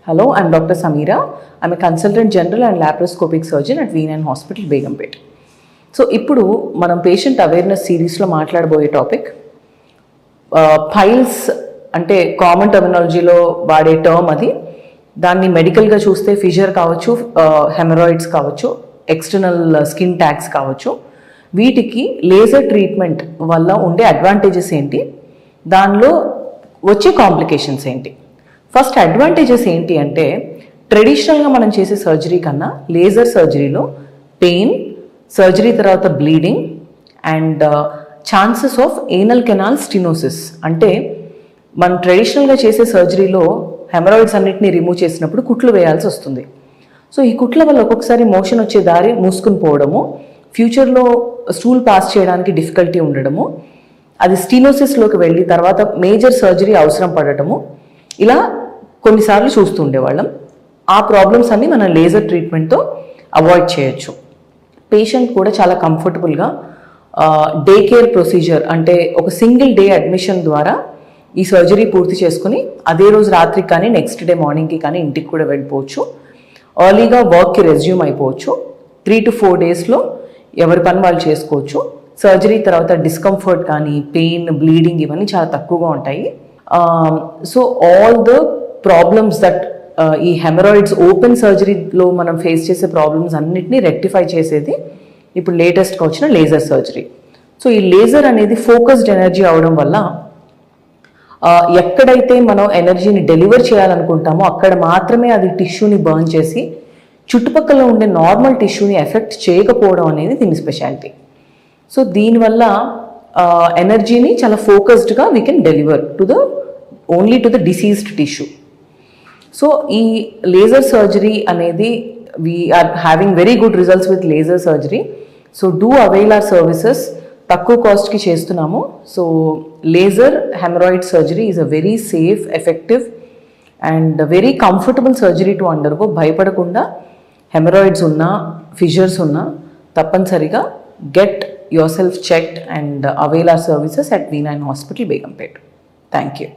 Hello, I'm Dr. Samira. I'm a consultant general and laparoscopic surgeon at V9 Hospital, Begumpet. So, ఇప్పుడు మనం patient awareness సిరీస్లో మాట్లాడబోయే topic piles అంటే common టర్మినాలజీలో వాడే term అది. దాన్ని మెడికల్గా చూస్తే ఫిషర్ కావచ్చు, హెమరాయిడ్స్ కావచ్చు, ఎక్స్టర్నల్ స్కిన్ ట్యాగ్స్ కావచ్చు. వీటికి లేజర్ ట్రీట్మెంట్ వల్ల ఉండే అడ్వాంటేజెస్ ఏంటి, దానిలో వచ్చే కాంప్లికేషన్స్ ఏంటి. ఫస్ట్ అడ్వాంటేజెస్ ఏంటి అంటే, ట్రెడిషనల్గా మనం చేసే సర్జరీ కన్నా లేజర్ సర్జరీలో పెయిన్, సర్జరీ తర్వాత bleeding and chances of anal canal stenosis. అంటే మనం ట్రెడిషనల్గా చేసే సర్జరీలో హెమరాయిడ్స్ అన్నిటిని రిమూవ్ చేసినప్పుడు కుట్లు వేయాల్సి వస్తుంది. సో ఈ కుట్ల వల్ల ఒక్కొక్కసారి మోషన్ వచ్చే దారి మూసుకుని పోవడము, ఫ్యూచర్లో స్టూల్ పాస్ చేయడానికి డిఫికల్టీ ఉండడము, అది స్టినోసిస్లోకి వెళ్ళి తర్వాత మేజర్ సర్జరీ అవసరం పడటము, ఇలా కొన్నిసార్లు చూస్తుండేవాళ్ళం. ఆ ప్రాబ్లమ్స్ అన్ని మనం లేజర్ ట్రీట్మెంట్తో అవాయిడ్ చేయొచ్చు. పేషెంట్ కూడా చాలా కంఫర్టబుల్గా డే కేర్ ప్రొసీజర్ అంటే ఒక సింగిల్ డే అడ్మిషన్ ద్వారా ఈ సర్జరీ పూర్తి చేసుకుని అదే రోజు రాత్రికి కానీ నెక్స్ట్ డే మార్నింగ్కి కానీ ఇంటికి కూడా వెళ్ళిపోవచ్చు. ఎర్లీగా వర్క్కి రెజ్యూమ్ అయిపోవచ్చు. 3 to 4 డేస్లో ఎవరి పని వాళ్ళు చేసుకోవచ్చు. సర్జరీ తర్వాత డిస్కంఫర్ట్ కానీ పెయిన్, బ్లీడింగ్ ఇవన్నీ చాలా తక్కువగా ఉంటాయి. So all the problems that ఈ హెమరాయిడ్స్ ఓపెన్ సర్జరీలో మనం ఫేస్ చేసే ప్రాబ్లమ్స్ అన్నిటినీ రెక్టిఫై చేసేది ఇప్పుడు లేటెస్ట్గా వచ్చిన లేజర్ సర్జరీ. సో ఈ లేజర్ అనేది ఫోకస్డ్ ఎనర్జీ అవడం వల్ల ఎక్కడైతే మనం ఎనర్జీని డెలివర్ చేయాలనుకుంటామో అక్కడ మాత్రమే అది టిష్యూని బర్న్ చేసి చుట్టుపక్కల ఉండే నార్మల్ టిష్యూని ఎఫెక్ట్ చేయకపోవడం అనేది దీని స్పెషాలిటీ. సో దీనివల్ల ఎనర్జీని చాలా ఫోకస్డ్గా we can deliver only to the diseased tissue. So ఈ లేజర్ సర్జరీ అనేది we are having very good results with laser surgery. So do avail our services. తక్కువ కాస్ట్కి చేస్తున్నాము. So laser hemorrhoid surgery is a very safe, effective and very comfortable surgery to undergo. భయపడకుండా hemorrhoids ఉన్నా, fissures ఉన్నా తప్పనిసరిగా get yourself checked and avail our services at V9 Hospital, Begumpet. Thank you.